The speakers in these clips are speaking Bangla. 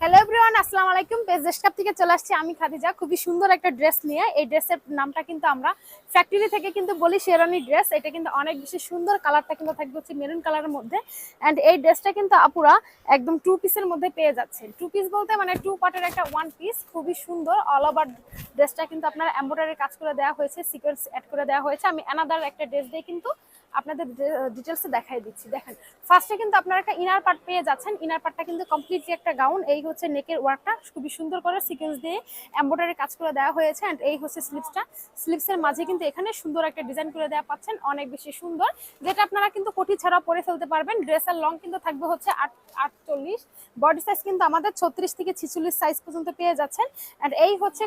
হ্যালো এভরিওয়ান, আসসালামু আলাইকুম। পেজ ডেস্কটপ থেকে চলে আসছি আমি খাদিজা, খুবই সুন্দর একটা ড্রেস নিয়ে। এই ড্রেসের নামটা কিন্তু আমরা ফ্যাক্টরি থেকে কিন্তু বলি শেরওয়ানি ড্রেস। এটা কিন্তু অনেক বেশি সুন্দর, কালারটা কিন্তু থাকবে হচ্ছে মেরুন কালারের মধ্যে। অ্যান্ড এই ড্রেসটা কিন্তু আপুরা একদম টু পিসের মধ্যে পেয়ে যাচ্ছেন। টু পিস বলতে মানে টু পার্টের একটা ওয়ান পিস, খুবই সুন্দর। অল ওভার ড্রেসটা কিন্তু আপনার এমব্রয়ডারি কাজ করে দেওয়া হয়েছে, সিকোয়েন্স অ্যাড করে দেওয়া হয়েছে। আমি অ্যানাদার একটা ড্রেস দিয়ে কিন্তু আপনাদের ডিটেলসে দেখাই দিচ্ছি। দেখেন, ফার্স্টে কিন্তু আপনারা একটা ইনার পার্ট পেয়ে যাচ্ছেন। ইনার পার্টটা কিন্তু কমপ্লিটলি একটা গাউন। এই হচ্ছে নেকের ওয়ার্কটা খুবই সুন্দর করে সিকোয়েন্স দিয়ে এমব্রয়ডারি কাজ করে দেওয়া হয়েছে। এন্ড এই হচ্ছে স্লিভসটা, স্লিভসের মাঝে কিন্তু এখানে সুন্দর একটা ডিজাইন করে দেওয়া পাচ্ছেন, অনেক বেশি সুন্দর, যেটা আপনারা কিন্তু কোটি ছাড়াও পরে ফেলতে পারবেন। ড্রেসের লং কিন্তু থাকবে হচ্ছে 48, বডি সাইজ কিন্তু আমাদের 36 থেকে 46 সাইজ পর্যন্ত পেয়ে যাচ্ছেন। এন্ড এই হচ্ছে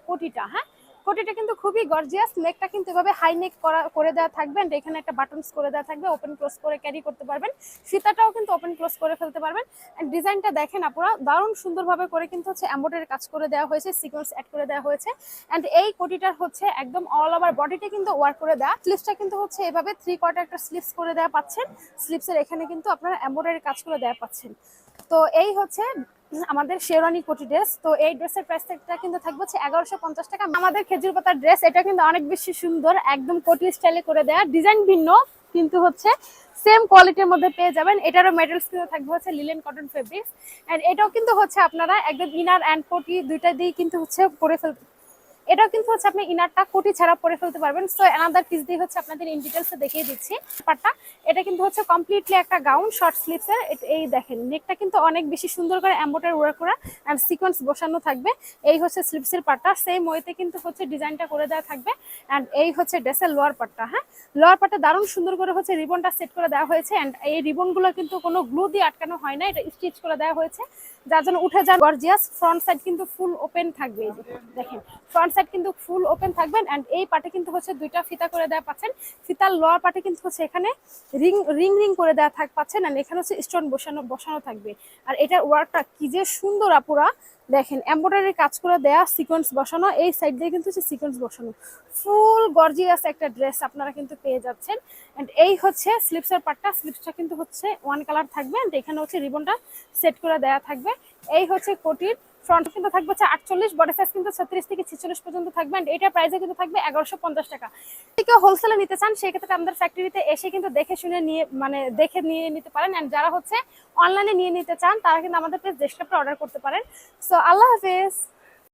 কোটিটা। হ্যাঁ, কোটিটা কিন্তু খুবই গর্জিয়াস। নেকটা কিন্তু এভাবে হাই নেক করে দেওয়া থাকবে। এন্ড এখানে একটা বাটনস করে দেওয়া থাকবে, ওপেন ক্লোজ করে ক্যারি করতে পারবেন। ফিতাটাও কিন্তু ওপেন ক্লোজ করে ফেলতে পারবেন। এন্ড ডিজাইনটা দেখেন আপনারা, দারুণ সুন্দরভাবে করে কিন্তু হচ্ছে এমব্রয়ডারি কাজ করে দেওয়া হয়েছে, সিকোয়েন্স অ্যাড করে দেওয়া হয়েছে। এন্ড এই কোটিটার হচ্ছে একদম অল ওভার বডিটা কিন্তু ওয়ার্ক করে দেওয়া। স্লিভসটা কিন্তু হচ্ছে এভাবে 3/4 একটা স্লিভস করে দেওয়া পাচ্ছেন। স্লিভসের এখানে কিন্তু আপনারা এমব্রয়ডারি কাজ করে দেওয়া পাচ্ছেন। তো এই হচ্ছে আমাদের শেরওয়ানি কোটি ড্রেস। তো এই ড্রেসের প্রাইসটা কিন্তু থাকবে হচ্ছে 1150 টাকা। আমাদের খেজুর পাতার ড্রেস, এটা কিন্তু অনেক বেশি সুন্দর, একদম কোটি স্টাইলে করে দেয়া, ডিজাইন ভিন্ন কিন্তু হচ্ছে সেম কোয়ালিটির মধ্যে পেয়ে যাবেন। এটারও মেটেরিয়ালস কিন্তু থাকবে হচ্ছে লিলেন কটন ফেব্রিক্স। এন্ড এটাও কিন্তু হচ্ছে আপনারা একদম ইনার অ্যান্ড কোটি দুইটা দিয়ে কিন্তু হচ্ছে পরে ফেলতে, এটাও কিন্তু হচ্ছে আপনি ইনারটা কোটি ছাড়া পরে ফেলতে পারবেন। সো অ্যানাদার পিস দিয়ে হচ্ছে আপনাদের ইন ডিটেলসে দেখিয়ে দিচ্ছি পার্টটা। এটা কিন্তু হচ্ছে কমপ্লিটলি একটা গাউন শর্ট স্লিভসের। এই দেখেন, নেকটা কিন্তু অনেক বেশি সুন্দর করে এমব্রয়ডারি ওয়ার্ক করা এন্ড সিকোয়েন্স বসানো থাকবে। এই হচ্ছে স্লিভসের পার্টটা, সেম ওয়েতে কিন্তু হচ্ছে ডিজাইনটা করে দেওয়া থাকবে। এন্ড এই হচ্ছে ড্রেসের লোয়ার পার্টটা। হ্যাঁ, লোয়ার পার্টে দারুণ সুন্দর করে হচ্ছে রিবনটা সেট করে দেওয়া হয়েছে। এন্ড এই রিবনগুলো কিন্তু কোনো গ্লু দিয়ে আটকানো হয় না, এটা স্টিচ করে দেওয়া হয়েছে, যার জন্য উঠে যান গর্জিয়াস। ফ্রন্ট সাইড কিন্তু ফুল ওপেন থাকবে। এই দেখেন, ফ্রন্ট সাইড কিন্তু ফুল ওপেন থাকবেন। এন্ড এই পার্টে কিন্তু হচ্ছে দুইটা ফিতা করে দেওয়া পাচ্ছেন। ফিতার লোয়ার পার্টে কিন্তু হচ্ছে এখানে রিং রিং রিং করে দেওয়া পাচ্ছেন। এন্ড এখানে হচ্ছে স্টোন বসানো থাকবে। আর এটার ওয়ার্কটা কি যে সুন্দর আপুরা, দেখেন এমব্রয়ডারি কাজ করে দেয়া, সিকোয়েন্স বসানো, এই সাইড দিয়ে কিন্তু হচ্ছে সিকোয়েন্স বসানো, ফুল গর্জিয়াস একটা ড্রেস আপনারা কিন্তু পেয়ে যাচ্ছেন। এন্ড এই হচ্ছে স্লিভসের পার্টটা, স্লিভসটা কিন্তু হচ্ছে ওয়ান কালার থাকবে। এন্ড এখানে হচ্ছে রিবনটা সেট করে দেওয়া থাকবে। এই হচ্ছে কোটির ফ্রন্ট কিন্তু থাকবে হচ্ছে 48, বডি সাইজ কিন্তু 36 থেকে 46 পর্যন্ত থাকবে। এন্ড এটার প্রাইসে কিন্তু থাকবে 1150 টাকা। যদি কেউ হোলসেলে নিতে চান, সেই ক্ষেত্রে আমাদের ফ্যাক্টরিতে এসে কিন্তু দেখে শুনে নিয়ে দেখে নিয়ে নিতে পারেন। এন্ড যারা হচ্ছে অনলাইনে নিয়ে নিতে চান, তারা কিন্তু আমাদের পেজ ডেস্কটপে অর্ডার করতে পারেন। সো আল্লাহ হাফেজ।